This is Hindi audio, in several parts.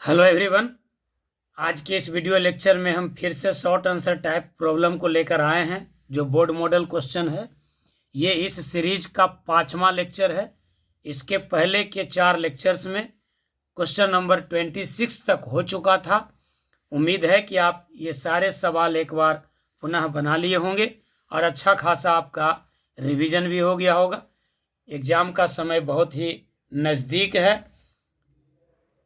Hello everyone. आज के इस वीडियो लेक्चर में हम फिर से शॉर्ट आंसर टाइप प्रॉब्लम को लेकर आए हैं जो बोर्ड मॉडल क्वेश्चन है। ये इस सीरीज का 5वां लेक्चर है। इसके पहले के 4 लेक्चर्स में क्वेश्चन नंबर 26 तक हो चुका था। उम्मीद है कि आप ये सारे सवाल एक बार पुनः बना लिए होंगे और अच्छा खासा आपका रिवीजन भी हो गया होगा। एग्ज़ाम का समय बहुत ही नज़दीक है,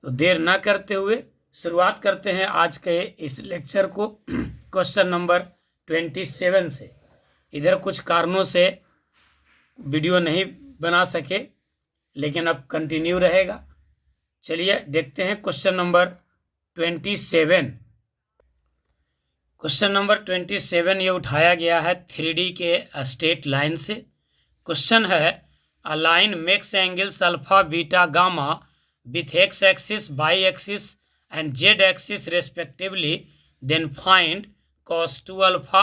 तो देर ना करते हुए शुरुआत करते हैं आज के इस लेक्चर को क्वेश्चन नंबर 27 से। इधर कुछ कारणों से वीडियो नहीं बना सके, लेकिन अब कंटिन्यू रहेगा। चलिए देखते हैं क्वेश्चन नंबर 27। क्वेश्चन नंबर 27 ये उठाया गया है 3D के स्ट्रेट लाइन से। क्वेश्चन है a line makes angles alpha beta gamma with x axis, y axis and z axis respectively, then find cos 2 alpha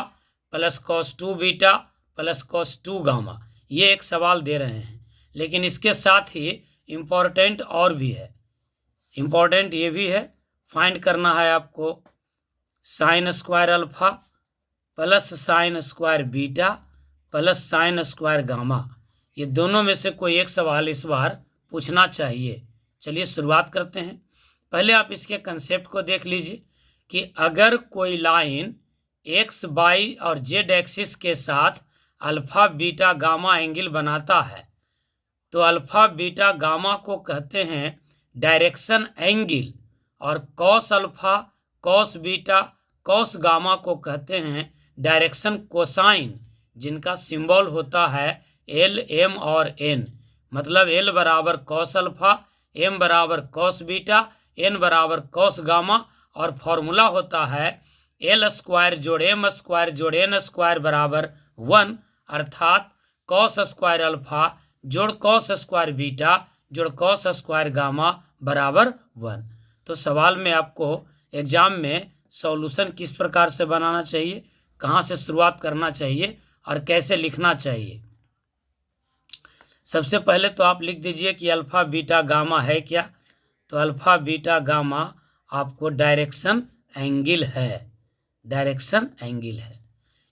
plus cos 2 beta plus cos 2 gamma। ये एक सवाल दे रहे हैं, लेकिन इसके साथ ही इम्पोर्टेंट और भी है। इम्पोर्टेंट ये भी है, फाइंड करना है आपको sign square alpha plus sine square beta plus sine square gamma. ये दोनों में से कोई एक सवाल इस बार पूछना चाहिए। चलिए शुरुआत करते हैं। पहले आप इसके कंसेप्ट को देख लीजिए कि अगर कोई लाइन एक्स वाई और जेड एक्सिस के साथ अल्फा बीटा गामा एंगल बनाता है तो अल्फा बीटा गामा को कहते हैं डायरेक्शन एंगल, और cos alpha cos beta cos gamma को कहते हैं डायरेक्शन कोसाइन, जिनका सिंबल होता है एल एम और एन। मतलब एल बराबर कॉस अल्फा, एम बराबर कॉस बीटा, एन बराबर कॉस गामा, और फॉर्मूला होता है एल स्क्वायर जोड़ एम स्क्वायर जोड़ एन स्क्वायर बराबर 1, अर्थात कॉस स्क्वायर अल्फा जोड़ कॉस स्क्वायर बीटा जोड़ कॉस स्क्वायर गामा बराबर 1। तो सवाल में आपको एग्जाम में सॉल्यूशन किस प्रकार से बनाना चाहिए, कहाँ से शुरुआत करना चाहिए और कैसे लिखना चाहिए। सबसे पहले तो आप लिख दीजिए कि अल्फ़ा बीटा गामा है क्या। तो अल्फ़ा बीटा गामा आपको डायरेक्शन एंगल है, डायरेक्शन एंगल है।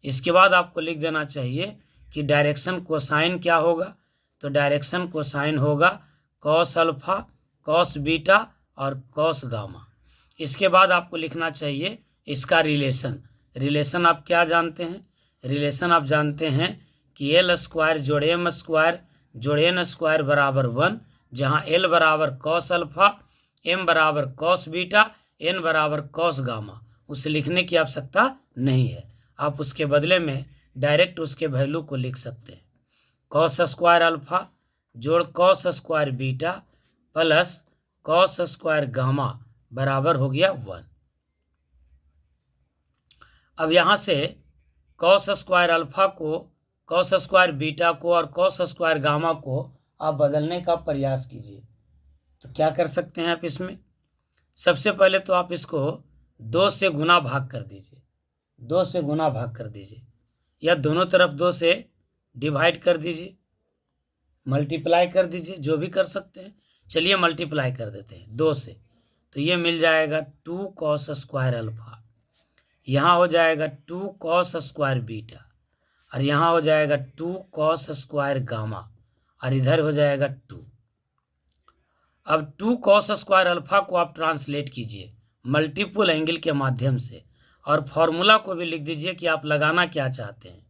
इसके बाद आपको लिख देना चाहिए कि डायरेक्शन कोसाइन क्या होगा। तो डायरेक्शन कोसाइन होगा कॉस अल्फ़ा कॉस बीटा और कॉस गामा। इसके बाद आपको लिखना चाहिए इसका रिलेशन आप क्या जानते हैं। रिलेशन आप जानते हैं कि एल स्क्वायर जोड़ एम स्क्वायर जोड़ एन स्क्वायर बराबर 1, जहाँ एल बराबर कॉस अल्फा, एम बराबर कॉस बीटा, एन बराबर कॉस गामा। उसे लिखने की आवश्यकता नहीं है, आप उसके बदले में डायरेक्ट उसके वैल्यू को लिख सकते हैं। कॉस स्क्वायर अल्फा जोड़ cos square beta plus cos square gamma बराबर हो गया 1। अब यहाँ से कॉस स्क्वायर अल्फा को, कॉस स्क्वायर बीटा को और कॉस स्क्वायर गामा को आप बदलने का प्रयास कीजिए। तो क्या कर सकते हैं आप इसमें, सबसे पहले तो आप इसको 2 से गुना भाग कर दीजिए, 2 से गुना भाग कर दीजिए, या दोनों तरफ 2 से डिवाइड कर दीजिए, मल्टीप्लाई कर दीजिए, जो भी कर सकते हैं। चलिए मल्टीप्लाई कर देते हैं 2 से। तो ये मिल जाएगा 2 कॉस स्क्वायर अल्फा, यहाँ हो जाएगा 2 कॉस स्क्वायर बीटा, और यहाँ हो जाएगा 2 कॉस स्क्वायर गामा, और इधर हो जाएगा 2। अब 2 कॉस स्क्वायर अल्फा को आप ट्रांसलेट कीजिए मल्टीपल एंगल के माध्यम से, और फॉर्मूला को भी लिख दीजिए कि आप लगाना क्या चाहते हैं।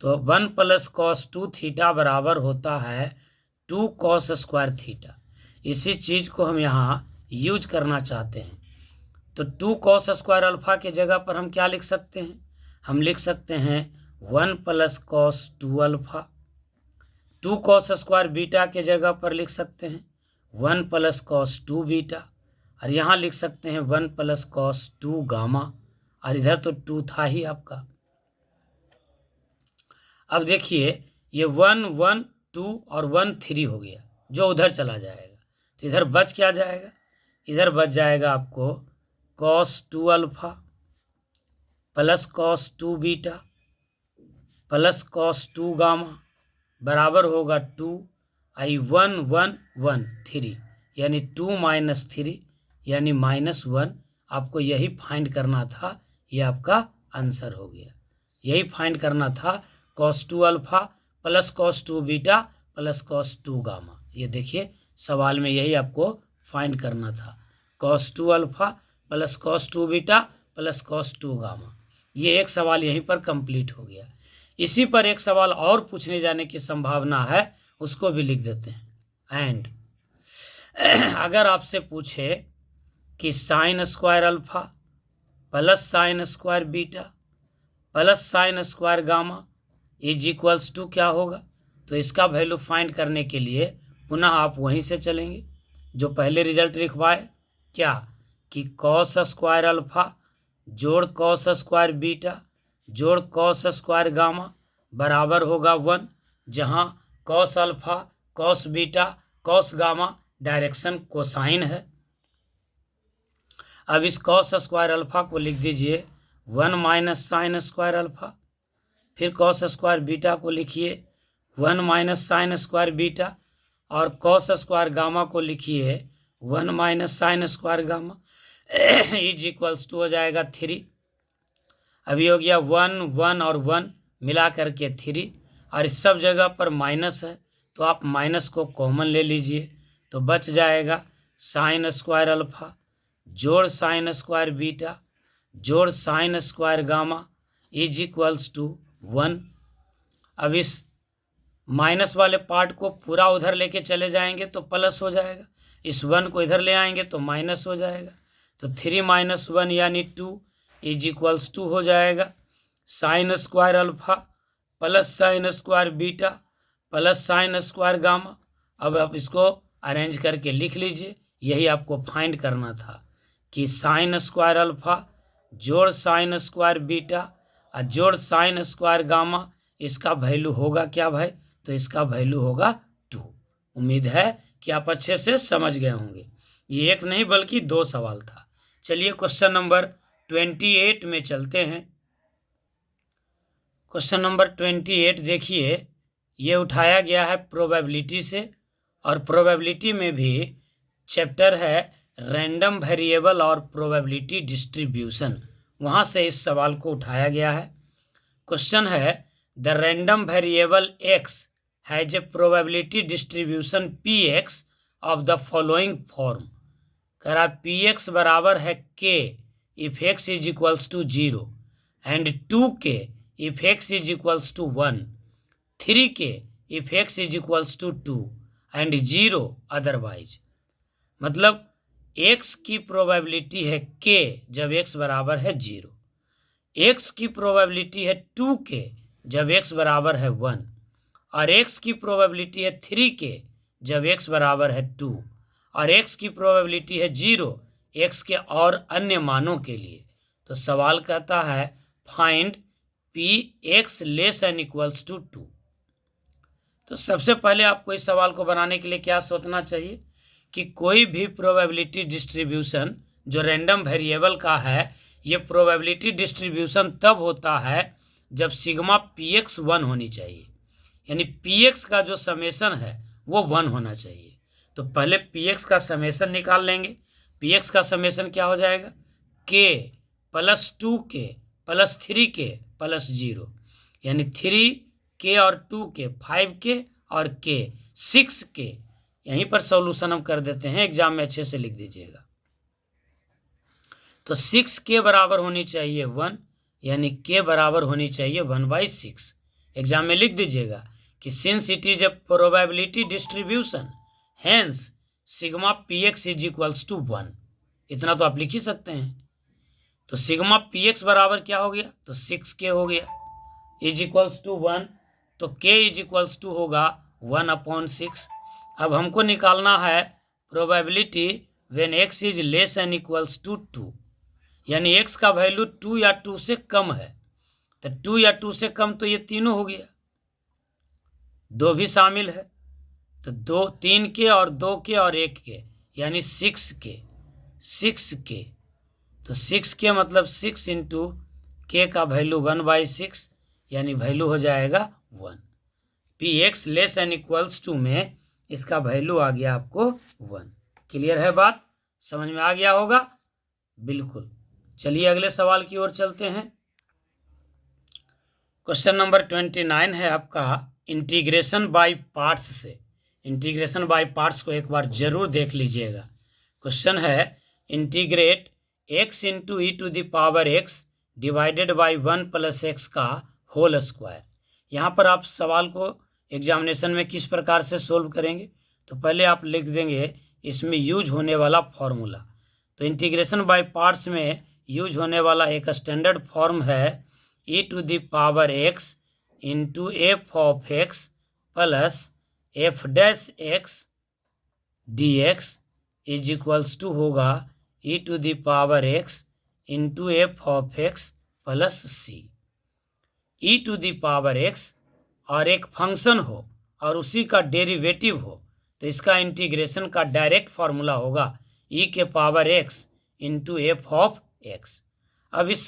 तो 1 प्लस कॉस 2 थीटा बराबर होता है 2 कॉस स्क्वायर थीटा। इसी चीज़ को हम यहाँ यूज करना चाहते हैं। तो 2 कॉस स्क्वायर अल्फा के जगह पर हम क्या लिख सकते हैं, हम लिख सकते हैं 1 plus cos 2 alpha. 2 cos square beta के जगह पर लिख सकते हैं 1 प्लस कॉस 2 बीटा, और यहाँ लिख सकते हैं 1 प्लस कॉस 2 गामा, और इधर तो 2 था ही आपका। अब देखिए ये 1 1 2 और 1 3 हो गया, जो उधर चला जाएगा। तो इधर बच क्या जाएगा, इधर बच जाएगा आपको cos 2 alpha plus cos 2 beta plus cos 2 gamma बराबर होगा 2 आई 1 1 1 3, यानी 2 माइनस 3 यानी -1। आपको यही फाइंड करना था, ये आपका आंसर हो गया। यही फाइंड करना था cos 2 alpha plus cos 2 beta plus cos 2 gamma. ये देखिए सवाल में यही आपको फाइंड करना था, cos 2 alpha plus cos 2 beta plus cos 2 gamma. ये एक सवाल यहीं पर कंप्लीट हो गया। इसी पर एक सवाल और पूछने जाने की संभावना है, उसको भी लिख देते हैं। एंड अगर आपसे पूछे कि sine square alpha plus sine square beta plus sine square gamma is equals to क्या होगा, तो इसका वैल्यू फाइंड करने के लिए पुनः आप वहीं से चलेंगे जो पहले रिजल्ट लिखवाए, क्या कि कॉस स्क्वायर अल्फा जोड़ कॉस स्क्वायर बीटा जोड़ कॉस स्क्वायर गामा बराबर होगा 1, जहां cos alpha cos beta cos gamma direction cosine है। अब इस कॉस स्क्वायर अल्फा को लिख दीजिए 1 माइनस साइन स्क्वायर अल्फा, फिर कॉस स्क्वायर बीटा को लिखिए 1 माइनस साइन स्क्वायर बीटा, और कॉस स्क्वायर गामा को लिखिए 1 minus sine square gamma is equals to हो जाएगा 3। अभी हो गया 1 1 और 1 मिला करके 3, और इस सब जगह पर माइनस है तो आप माइनस को कॉमन ले लीजिए, तो बच जाएगा साइन स्क्वायर अल्फा जोड़ साइन स्क्वायर बीटा जोड़ sine square gamma is equals to 1। अब इस माइनस वाले पार्ट को पूरा उधर लेके चले जाएंगे तो प्लस हो जाएगा, इस 1 को इधर ले आएंगे तो माइनस हो जाएगा, तो 3 माइनस 1 यानी 2 इज इक्वल्स टू हो जाएगा sine square alpha plus sine square beta plus sine square gamma. अब आप इसको अरेंज करके लिख लीजिए, यही आपको फाइंड करना था कि साइन स्क्वायर अल्फा जोड़ साइन स्क्वायर बीटा और जोड़ साइन स्क्वायर गामा, इसका वैल्यू होगा क्या भाई, तो इसका वैल्यू होगा 2। उम्मीद है कि आप अच्छे से समझ गए होंगे। ये एक नहीं बल्कि 2 सवाल था। चलिए क्वेश्चन नंबर 28 में चलते हैं। क्वेश्चन नंबर 28 देखिए, ये उठाया गया है प्रोबेबिलिटी से, और प्रोबेबिलिटी में भी चैप्टर है रैंडम वेरिएबल और प्रोबेबिलिटी डिस्ट्रीब्यूशन, वहाँ से इस सवाल को उठाया गया है। क्वेश्चन है the random variable x has a probability distribution p x of the following form. कह रहा पी एक्स बराबर है के if x is equals to 0 and 2k if x is equals to 1, 3k if x is equals to 2 and 0 otherwise. मतलब x की प्रोबेबिलिटी है k जब x बराबर है 0, x की प्रोबेबिलिटी है 2k जब x बराबर है 1, और x की प्रोबेबिलिटी है 3k जब x बराबर है 2, और x की प्रोबेबिलिटी है 0 x के और अन्य मानों के लिए। तो सवाल कहता है find px less than equals to 2। तो सबसे पहले आपको इस सवाल को बनाने के लिए क्या सोचना चाहिए कि कोई भी प्रोबेबिलिटी डिस्ट्रीब्यूशन जो रैंडम वेरिएबल का है, ये प्रोबेबिलिटी डिस्ट्रीब्यूशन तब होता है जब सिग्मा px 1 होनी चाहिए, यानी px का जो समेशन है वो 1 होना चाहिए। तो पहले px का समेशन निकाल लेंगे। px का समेशन क्या हो जाएगा, k plus 2k plus 3k plus 0, यानी 3k और 2k 5k और k 6k। यहीं पर सॉल्यूशन हम कर देते हैं, एग्जाम में अच्छे से लिख दीजिएगा। तो 6k बराबर होनी चाहिए 1, यानी k बराबर होनी चाहिए 1/6। एग्जाम में लिख दीजिएगा कि since it is a probability distribution hence sigma px is equals to 1। इतना तो आप लिख ही सकते हैं। तो सिग्मा px बराबर क्या हो गया, तो 6k हो गया इज इक्वल्स टू 1, तो k इज इक्वल्स टू होगा 1/6। अब हमको निकालना है probability when x is less than equals to 2, यानी x का वैल्यू 2 या 2 से कम है। तो 2 या 2 से कम तो ये तीनों हो गया, 2 भी शामिल है, तो 3k और 2k और 1k यानी 6k। तो 6k मतलब 6 इंटू k का वैल्यू 1/6, यानी वैल्यू हो जाएगा 1। px less than equals to में इसका वैल्यू आ गया आपको 1। क्लियर है बात। समझ में आ गया होगा? बिल्कुल। चलिए अगले सवाल की ओर चलते हैं। क्वेश्चन नंबर 29 है आपका इंटीग्रेशन बाय पार्ट्स से। इंटीग्रेशन बाय पार्ट्स को एक बार जरूर देख लीजिएगा। क्वेश्चन है integrate x into e to the power x divided by 1 plus x का होल स्क्वायर। यहाँ पर आप सवाल को एग्जामिनेशन में किस प्रकार से सोल्व करेंगे, तो पहले आप लिख देंगे इसमें यूज होने वाला फॉर्मूला। तो इंटीग्रेशन बाय पार्ट्स में यूज होने वाला एक स्टैंडर्ड फॉर्म है E to the power X into F of X plus F dash X D x is equals to होगा E to the power X into F of X plus C. E to the power x और एक फंक्शन हो और उसी का डेरिवेटिव हो तो इसका इंटीग्रेशन का डायरेक्ट फार्मूला होगा ई के power X into F of x. अब इस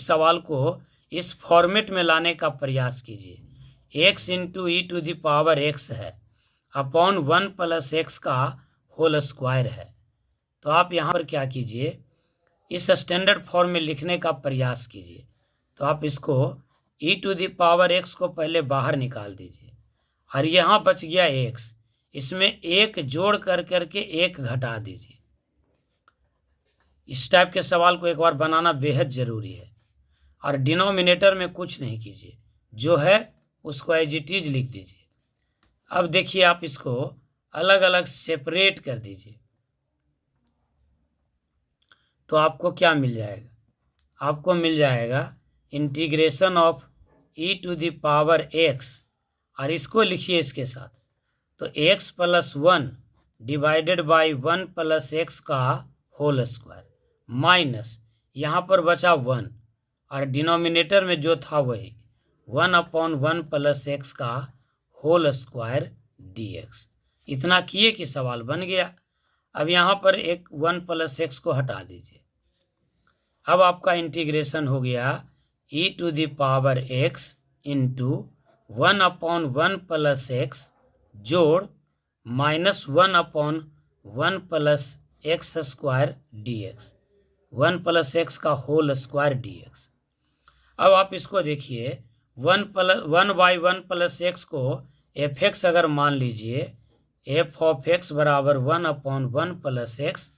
सवाल को इस फॉर्मेट में लाने का प्रयास कीजिए। X into e to the power x है अपॉन 1 प्लस एक्स का होल स्क्वायर है। तो आप यहाँ पर क्या कीजिए, इस स्टैंडर्ड फॉर्म में लिखने का प्रयास कीजिए। तो आप इसको ई टू द पावर एक्स को पहले बाहर निकाल दीजिए और यहाँ बच गया एक्स, इसमें एक जोड़ कर करके एक घटा दीजिए। इस टाइप के सवाल को एक बार बनाना बेहद ज़रूरी है। और डिनोमिनेटर में कुछ नहीं कीजिए, जो है उसको एज इट इज लिख दीजिए। अब देखिए आप इसको अलग अलग सेपरेट कर दीजिए तो आपको क्या मिल जाएगा, आपको मिल जाएगा integration of e to the power x, और इसको लिखिए इसके साथ। तो x plus 1 divided by 1 plus x का होल स्क्वायर माइनस यहाँ पर बचा 1 और डिनोमिनेटर में जो था वही 1 अपॉन 1 प्लस एक्स का होल स्क्वायर डी एक्स। इतना किए कि सवाल बन गया। अब यहाँ पर एक 1 प्लस एक्स को हटा दीजिए। अब आपका इंटीग्रेशन हो गया E to the power X into 1 upon 1 plus X जोड़ minus 1 upon 1 plus X square D X, 1 plus x का होल स्क्वायर डी एक्स। अब आप इसको देखिए 1 बाई 1 प्लस एक्स को एफ एक्स अगर मान लीजिए, एफ ऑफ एक्स बराबर 1 अपॉन 1 प्लस एक्स,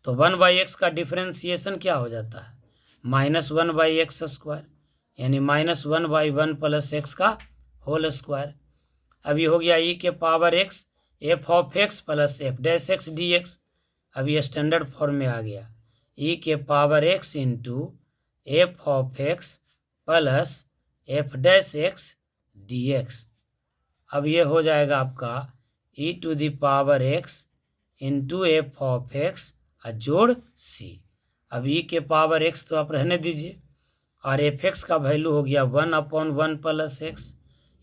तो 1 बाई एक्स का डिफ्रेंसिएशन क्या हो जाता है, माइनस 1 बाई एक्स स्क्वायर, यानी माइनस 1 बाई 1 प्लस एक्स का होल स्क्वायर। अब ये हो गया ई के power X F of X plus F dash X D x. अब ये स्टैंडर्ड फॉर्म में आ गया ई के power X into F of X plus F dash X D x. अब ये हो जाएगा आपका E to the power X into F of x और जोड़ सी। अब ई के पावर एक्स तो आप रहने दीजिए और एफ एक्स का वैल्यू हो गया 1 अपॉन 1 प्लस एक्स,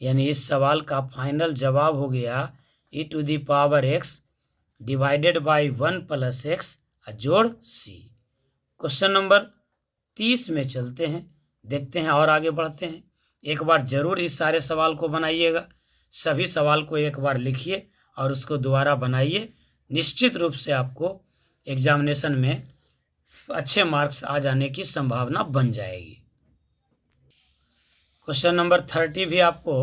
यानी इस सवाल का फाइनल जवाब हो गया E to the power X divided by 1 plus X जोड़ सी। क्वेश्चन नंबर 30 में चलते हैं, देखते हैं और आगे बढ़ते हैं। एक बार जरूर इस सारे सवाल को बनाइएगा, सभी सवाल को एक बार लिखिए और उसको दोबारा बनाइए। निश्चित रूप से आपको एग्जामिनेशन में अच्छे मार्क्स आ जाने की संभावना बन जाएगी। क्वेश्चन नंबर 30 भी आपको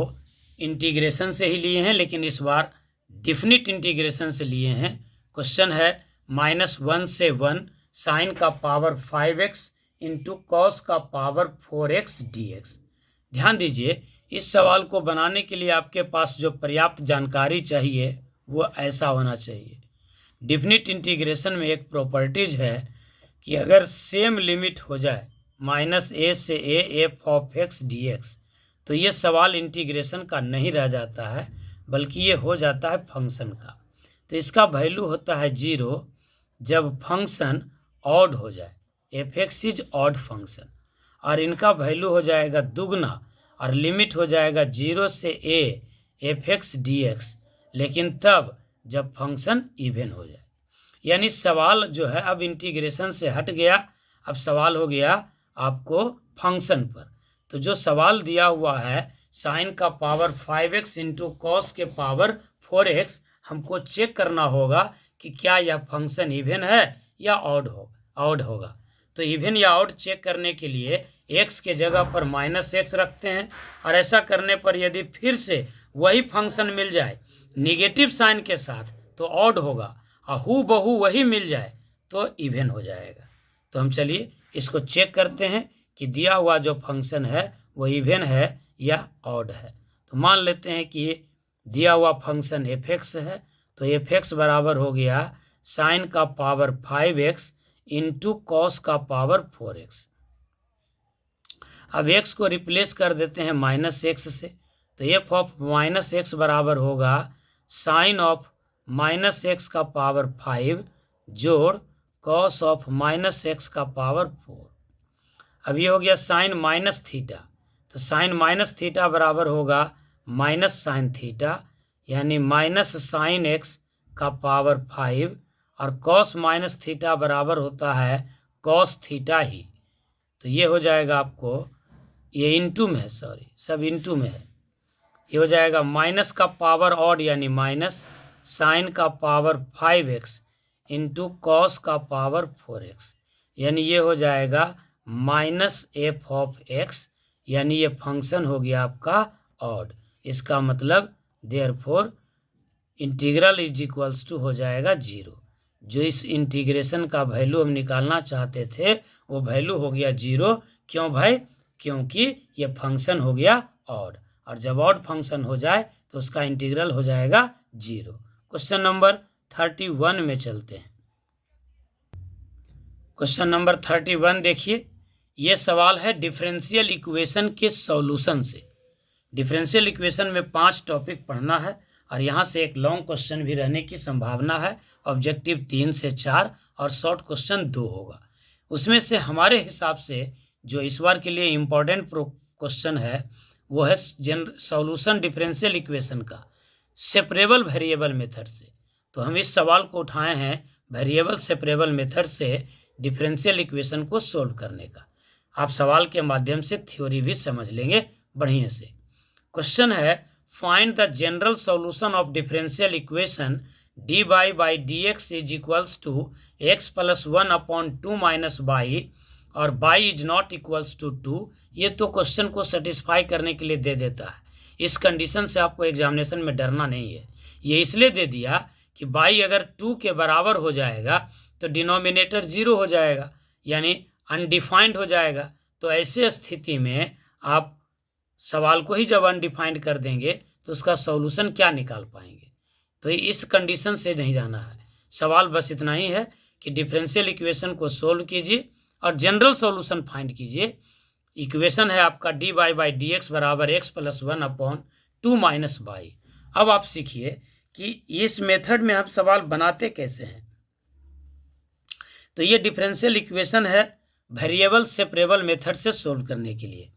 इंटीग्रेशन से ही लिए हैं, लेकिन इस बार डिफिनिट इंटीग्रेशन से लिए हैं। क्वेश्चन है -1 से 1 साइन का पावर 5x इंटू कॉस का पावर 4x dx। ध्यान दीजिए, इस सवाल को बनाने के लिए आपके पास जो पर्याप्त जानकारी चाहिए वो ऐसा होना चाहिए। डिफिनिट इंटीग्रेशन में एक प्रॉपर्टीज है कि अगर सेम लिमिट हो जाए -a से a F of x D x, तो ये सवाल इंटीग्रेशन का नहीं रह जाता है, बल्कि ये हो जाता है फंक्शन का। तो इसका वैल्यू होता है 0 जब फंक्शन ऑड हो जाए, F x is odd function, और इनका वैल्यू हो जाएगा दुगना और लिमिट हो जाएगा 0 से a F x D x, लेकिन तब जब फंक्शन इवन हो जाए। यानी सवाल जो है अब इंटीग्रेशन से हट गया, अब सवाल हो गया आपको फंक्शन पर। तो जो सवाल दिया हुआ है साइन का पावर 5x इंटू कॉस के पावर 4x, हमको चेक करना होगा कि क्या यह फंक्शन इवन है या ऑड होगा। तो इवन या ऑड चेक करने के लिए x के जगह पर -x रखते हैं, और ऐसा करने पर यदि फिर से वही फंक्शन मिल जाए निगेटिव साइन के साथ तो ऑड होगा, और हूबहू वही मिल जाए तो इवन हो जाएगा। तो हम चलिए इसको चेक करते हैं कि दिया हुआ जो फंक्शन है वो इवन है या ऑड है। तो मान लेते हैं कि ये दिया हुआ फंक्शन f(x) है, तो f(x) बराबर हो गया साइन का पावर 5x इंटू कॉस का पावर 4x। अब x को रिप्लेस कर देते हैं -x से, तो f ऑफ -x बराबर होगा साइन ऑफ -x का पावर 5 जोड़ कॉस ऑफ -x का पावर 4। अब ये हो गया साइन माइनस थीटा, तो साइन माइनस थीटा बराबर होगा माइनस साइन थीटा, यानी माइनस साइन x का पावर 5, और कॉस माइनस थीटा बराबर होता है कॉस थीटा ही। तो ये हो जाएगा आपको, ये इंटू में है, सॉरी सब इंटू में है, ये हो जाएगा माइनस का पावर ऑड यानी माइनस साइन का पावर 5x इंटू कॉस का पावर 4x, यानी ये हो जाएगा माइनस एफ ऑफ एक्स, यानी ये फंक्शन हो गया आपका ऑड। इसका मतलब therefore integral is equals to हो जाएगा 0। जो इस इंटीग्रेशन का वैल्यू हम निकालना चाहते थे वो वैल्यू हो गया 0। क्यों भाई? क्योंकि ये फंक्शन हो गया ऑड, और जब ऑड फंक्शन हो जाए तो उसका इंटीग्रल हो जाएगा 0। क्वेश्चन नंबर 31 में चलते हैं। क्वेश्चन नंबर 31 देखिए, ये सवाल है डिफरेंशियल इक्वेशन के सॉल्यूशन से। डिफरेंशियल इक्वेशन में 5 टॉपिक पढ़ना है, और यहाँ से एक लॉन्ग क्वेश्चन भी रहने की संभावना है। ऑब्जेक्टिव 3 से 4 और शॉर्ट क्वेश्चन 2 होगा। उसमें से हमारे हिसाब से जो इस बार के लिए इम्पोर्टेंट क्वेश्चन है वो है सॉल्यूशन डिफरेंशियल इक्वेशन का सेपरेबल वेरिएबल मेथड से। तो हम इस सवाल को उठाए हैं वेरिएबल सेपरेबल मेथड से डिफरेंशियल इक्वेशन को सोल्व करने का। आप सवाल के माध्यम से थ्योरी भी समझ लेंगे बढ़िया से। क्वेश्चन है find the general solution of differential equation dy by dx is equals to x plus 1 upon 2 minus y और y is not equals to 2। ये तो क्वेश्चन को सेटिस्फाई करने के लिए दे देता है। इस कंडीशन से आपको एग्जामिनेशन में डरना नहीं है। ये इसलिए दे दिया कि y अगर 2 के बराबर हो जाएगा तो डिनोमिनेटर 0 हो जाएगा, यानी अनडिफाइंड हो जाएगा। तो ऐसे स्थिति में आप सवाल को ही जब अनडिफाइंड कर देंगे तो उसका सॉल्यूशन क्या निकाल पाएंगे। तो इस कंडीशन से नहीं जाना है। सवाल बस इतना ही है कि डिफरेंशियल इक्वेशन को सोल्व कीजिए और जनरल सॉल्यूशन फाइंड कीजिए। इक्वेशन है आपका dy बाई डी एक्स बराबर x plus 1 upon 2 minus y. अब आप सीखिए कि इस मेथड में आप सवाल बनाते कैसे हैं। तो ये डिफरेंशियल इक्वेशन है वेरिएबल सेपरेबल मेथड से सोल्व करने के लिए।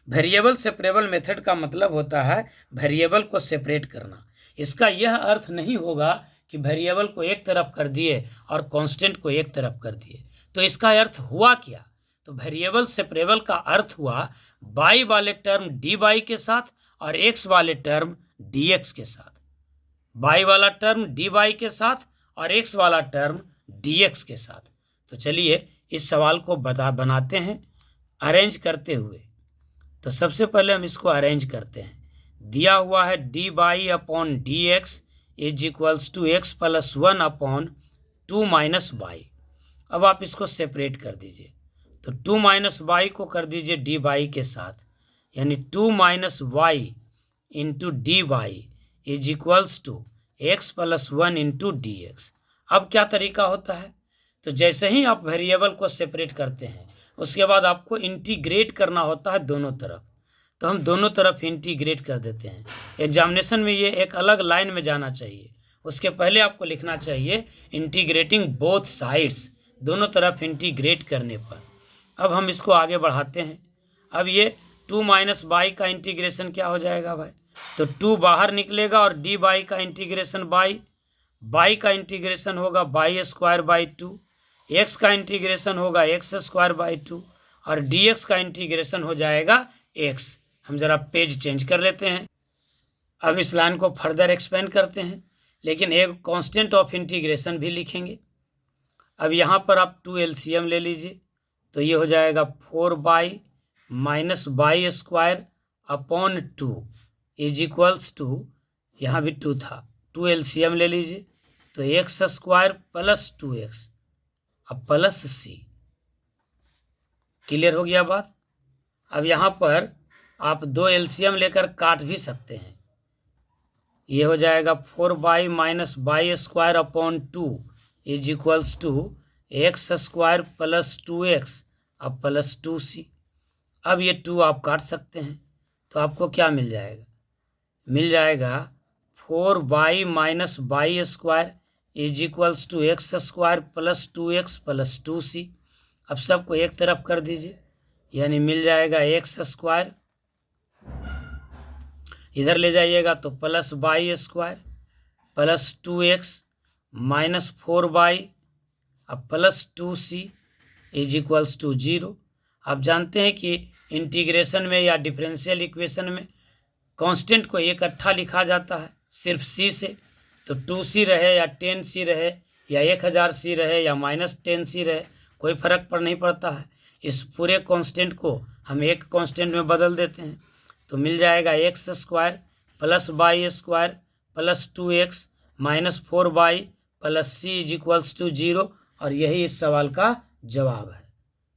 वेरिएबल सेपरेबल मेथड का मतलब होता है वेरिएबल को सेपरेट करना। इसका यह अर्थ नहीं होगा कि वेरिएबल को एक तरफ कर दिए और कांस्टेंट को एक तरफ कर दिए। तो इसका अर्थ हुआ क्या? तो वेरिएबल सेपरेबल का अर्थ हुआ y वाले टर्म dy के साथ और x वाले टर्म dx के साथ। y वाला टर्म dy के साथ और x वाला टर्म dx के साथ। तो चलिए इस सवाल को बनाते हैं अरेंज करते हुए। तो सबसे पहले हम इसको अरेंज करते हैं। दिया हुआ है dy upon d x is equals to x plus 1 upon 2 minus y. अब आप इसको सेपरेट कर दीजिए। तो 2 माइनस बाई को कर दीजिए dy के साथ, यानी 2 minus y into d y is equals to x plus 1 into d x. अब क्या तरीका होता है? तो जैसे ही आप वेरिएबल को सेपरेट करते हैं उसके बाद आपको इंटीग्रेट करना होता है दोनों तरफ। तो हम दोनों तरफ इंटीग्रेट कर देते हैं। एग्जामिनेशन में ये एक अलग लाइन में जाना चाहिए। उसके पहले आपको लिखना चाहिए इंटीग्रेटिंग बोथ साइड्स, दोनों तरफ इंटीग्रेट करने पर। अब हम इसको आगे बढ़ाते हैं। अब ये 2 माइनस बाई का इंटीग्रेशन क्या हो जाएगा भाई? तो 2 बाहर निकलेगा और डी बाई का इंटीग्रेशन बाई का इंटीग्रेशन होगा बाई स्क्वायर बाई 2, एक्स का इंटीग्रेशन होगा एक्स स्क्वायर बाई 2 और डी एक्स का इंटीग्रेशन हो जाएगा एक्स। हम ज़रा पेज चेंज कर लेते हैं। अब इस लाइन को फर्दर एक्सपेंड करते हैं, लेकिन एक कांस्टेंट ऑफ इंटीग्रेशन भी लिखेंगे। अब यहाँ पर आप 2 LCM ले लीजिए, तो ये हो जाएगा 4y minus y square upon 2 is equals to, यहाँ भी 2 था, 2 LCM ले लीजिए, तो एक्स स्क्वायर प्लस 2x अब प्लस c। क्लियर हो गया बात। अब यहाँ पर आप 2 LCM लेकर काट भी सकते हैं, ये हो जाएगा 4y minus y square upon 2 is equals to x square plus 2x अब प्लस 2c। अब ये 2 आप काट सकते हैं, तो आपको क्या मिल जाएगा, मिल जाएगा 4y minus y square is equals to x square plus 2x plus 2c। अब सबको एक तरफ कर दीजिए, यानी मिल जाएगा एक्स स्क्वायर, इधर ले जाइएगा तो plus y square plus 2x minus 4y अब plus 2c is equals to 0। आप जानते हैं कि इंटीग्रेशन में या डिफरेंशियल इक्वेशन में कांस्टेंट को इकट्ठा लिखा जाता है सिर्फ c से, तो 2c रहे या 10c रहे या 1000c रहे या माइनस 10c रहे, कोई फर्क पर नहीं पड़ता है। इस पूरे कांस्टेंट को हम एक कांस्टेंट में बदल देते हैं, तो मिल जाएगा x square plus y square plus 2x minus 4y plus c is equals to 0, और यही इस सवाल का जवाब है।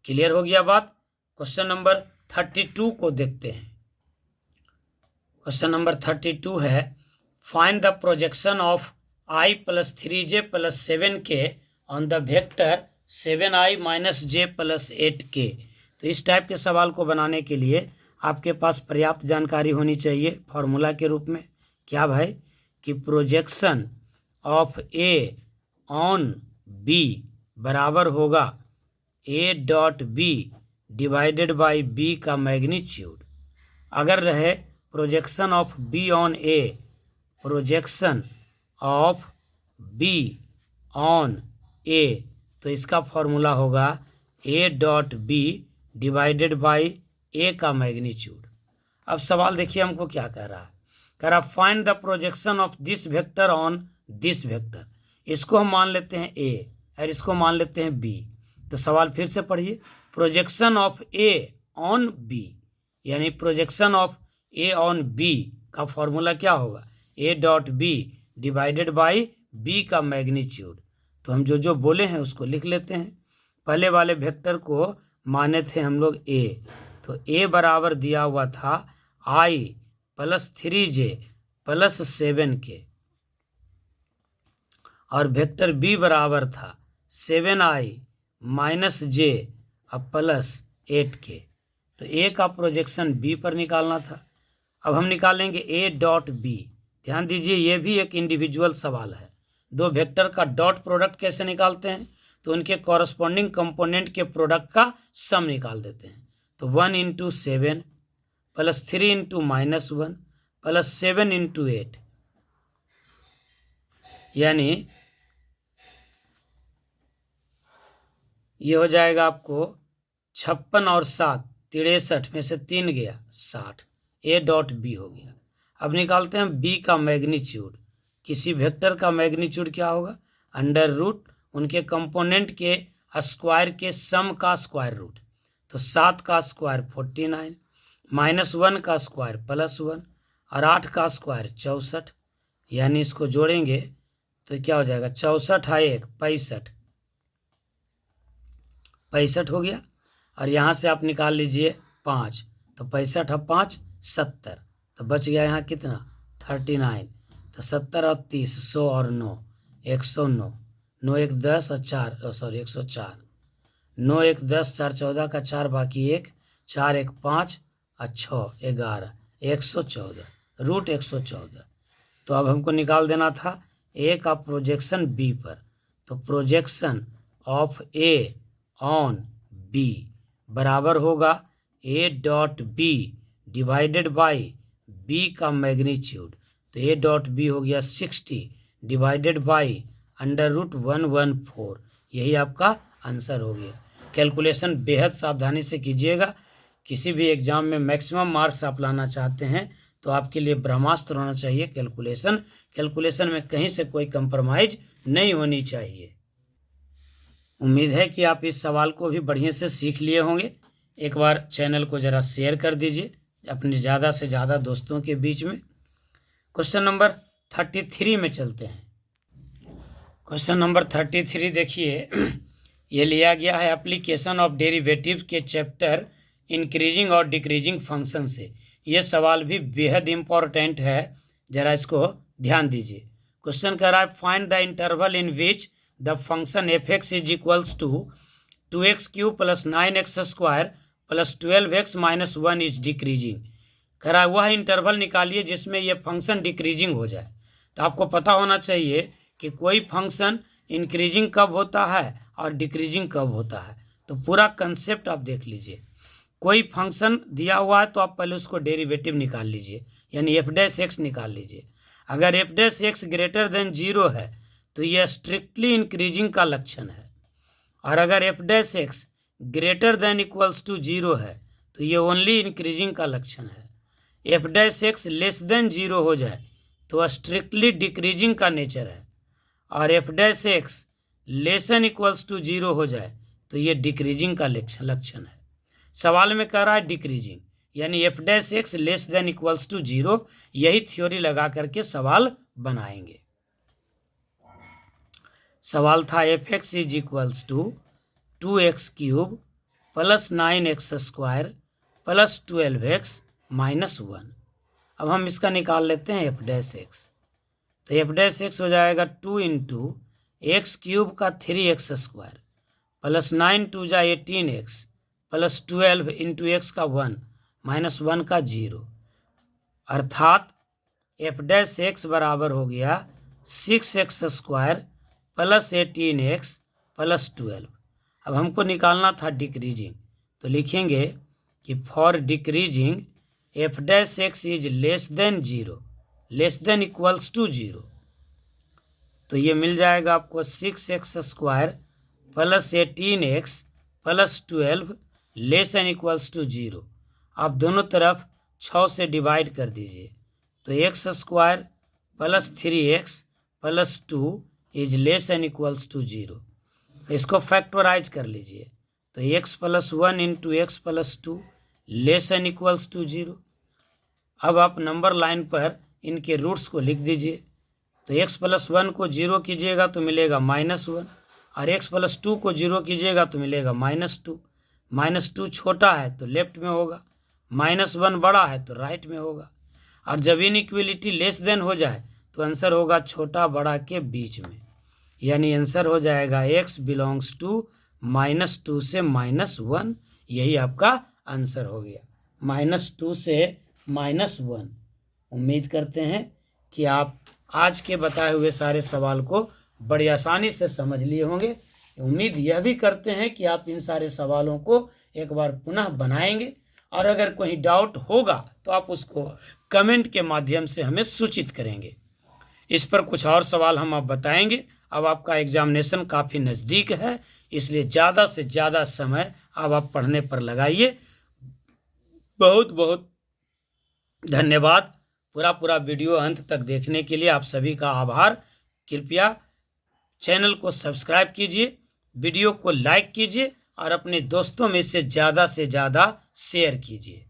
क्लियर हो गया बात। क्वेश्चन नंबर 32 को देखते हैं। क्वेश्चन नंबर 32 है, find the projection of i plus 3j plus 7k on the vector 7i minus j plus 8k। तो इस टाइप के सवाल को बनाने के लिए आपके पास पर्याप्त जानकारी होनी चाहिए फॉर्मूला के रूप में। क्या भाई, कि projection of a on b बराबर होगा a dot b divided by b का मैग्नीट्यूड। अगर रहे projection of b on a, projection of b on a, तो इसका फॉर्मूला होगा a dot b divided by a का मैग्नीट्यूड। अब सवाल देखिए हमको क्या कह रहा है, कह रहा find the projection of this vector on this vector. इसको हम मान लेते हैं a और इसको मान लेते हैं b। तो सवाल फिर से पढ़िए, projection of a on b, यानी projection of a on b का फॉर्मूला क्या होगा, a dot b divided by b का मैग्नीट्यूड। तो हम जो जो बोले हैं उसको लिख लेते हैं। पहले वाले वेक्टर को माने थे हम लोग a, तो a बराबर दिया हुआ था i plus 3j plus 7k, और वेक्टर b बराबर था 7i माइनस j अब प्लस 8k। तो a का प्रोजेक्शन b पर निकालना था। अब हम निकालेंगे a डॉट b। ध्यान दीजिए, ये भी एक इंडिविजुअल सवाल है। दो वेक्टर का डॉट प्रोडक्ट कैसे निकालते हैं, तो उनके कॉरस्पॉन्डिंग कंपोनेंट के प्रोडक्ट का सम निकाल देते हैं। तो 1 into 7 plus 3 into minus 1 plus 7 into 8, यानी ये हो जाएगा आपको 56 और 7 63 में से 3 गया 60, ए डॉट बी हो गया। अब निकालते हैं बी का मैग्नीट्यूड। किसी वेक्टर का मैग्नीट्यूड क्या होगा, अंडर रूट उनके कंपोनेंट के स्क्वायर के सम का स्क्वायर रूट। तो 7 का स्क्वायर 49 माइनस 1 का स्क्वायर प्लस 1 और 8 का स्क्वायर 64, यानी इसको जोड़ेंगे तो क्या हो जाएगा, 64 है 1 65 हो गया। और यहाँ से आप निकाल लीजिए 5, तो 65 और 5 70, तो बच गया यहाँ कितना 39। तो 70 और 30 100 और 9 109, 9 1 10 और 4 104, 9 1 10 4 14 का 4 बाकी 1 4 1 5 और 6 11 114 रूट 114। तो अब हमको निकाल देना था ए का प्रोजेक्शन बी पर। तो projection of a on b बराबर होगा a dot b divided by b का मैग्नीट्यूड। तो ए डॉट बी हो गया 60 डिवाइडेड बाई अंडर रूट 114। यही आपका आंसर हो गया। कैलकुलेशन बेहद सावधानी से कीजिएगा। किसी भी एग्जाम में मैक्सिमम मार्क्स आप लाना चाहते हैं तो आपके लिए ब्रह्मास्त्र होना चाहिए कैलकुलेशन में कहीं से कोई कंप्रोमाइज नहीं होनी चाहिए। उम्मीद है कि आप इस सवाल को भी बढ़िया से सीख लिए होंगे। एक बार चैनल को ज़रा शेयर कर दीजिए अपने ज़्यादा से ज़्यादा दोस्तों के बीच में। क्वेश्चन नंबर 33 में चलते हैं। क्वेश्चन नंबर 33 देखिए, ये लिया गया है एप्लीकेशन ऑफ डेरिवेटिव के चैप्टर इंक्रीजिंग और डिक्रीजिंग फंक्शन से। ये सवाल भी बेहद इम्पॉर्टेंट है, ज़रा इसको ध्यान दीजिए। क्वेश्चन कह रहा है find the interval in which the function f x is equals to 2x³ + 9x² + 12x - 1 is decreasing. कह रहा है वह इंटरवल निकालिए जिसमें यह फंक्शन डिक्रीजिंग हो जाए। तो आपको पता होना चाहिए कि कोई फंक्शन इंक्रीजिंग कब होता है और डिक्रीजिंग कब होता है। तो पूरा कंसेप्ट आप देख लीजिए। कोई फंक्शन दिया हुआ है तो आप पहले उसको डेरिवेटिव निकाल लीजिए, यानी f' निकाल लीजिए। अगर f' ग्रेटर देन 0 है तो यह स्ट्रिक्टली इंक्रीजिंग का लक्षण है, और अगर f' greater than equals to 0 है तो ये ओनली इंक्रीजिंग का लक्षण है। f' लेस देन 0 हो जाए तो स्ट्रिक्टली डिक्रीजिंग का नेचर है, और f' less than equals to 0 हो जाए तो ये डिक्रीजिंग का लक्षण है। सवाल में कह रहा है डिक्रीजिंग, यानी f' less than equals to 0। यही थ्योरी लगा करके सवाल बनाएंगे। सवाल था f(x) is equals to 2x³ + 9x² + 12x - 1। अब हम इसका निकाल लेते हैं f'। तो f' हो जाएगा 2 × x³ का 3x² + 9 × 2 = 18x + 12 × x का 1 - 1 का 0, अर्थात f' बराबर हो गया 6x² + 18x + 12। अब हमको निकालना था डिक्रीजिंग, तो लिखेंगे कि for decreasing f' is less than 0, less than equals to 0। तो ये मिल जाएगा आपको 6x² + 18x + 12 less than equals to 0। आप दोनों तरफ 6 से डिवाइड कर दीजिए, तो x² + 3x + 2 is less than equals to 0। इसको फैक्टराइज कर लीजिए, तो x + 1 × x + 2 less than equals to 0। अब आप नंबर लाइन पर इनके रूट्स को लिख दीजिए। तो x + 1 को 0 कीजिएगा तो मिलेगा -1, और x + 2 को 0 कीजिएगा तो मिलेगा -2। -2 छोटा है तो लेफ्ट में होगा, -1 बड़ा है तो राइट में होगा। और जब इनइक्वलिटी लेस देन हो जाए तो आंसर होगा छोटा बड़ा के बीच में, यानी आंसर हो जाएगा x बिलोंग्स टू -2 से -1। यही आपका आंसर हो गया, -2 से -1। उम्मीद करते हैं कि आप आज के बताए हुए सारे सवाल को बड़ी आसानी से समझ लिए होंगे। उम्मीद यह भी करते हैं कि आप इन सारे सवालों को एक बार पुनः बनाएंगे, और अगर कोई डाउट होगा तो आप उसको कमेंट के माध्यम से हमें सूचित करेंगे। इस पर कुछ और सवाल हम आप बताएंगे। अब आपका एग्जामिनेशन काफ़ी नज़दीक है, इसलिए ज़्यादा से ज़्यादा समय अब आप पढ़ने पर लगाइए। बहुत बहुत धन्यवाद। पूरा वीडियो अंत तक देखने के लिए आप सभी का आभार। कृपया चैनल को सब्सक्राइब कीजिए, वीडियो को लाइक कीजिए और अपने दोस्तों में से ज़्यादा शेयर कीजिए।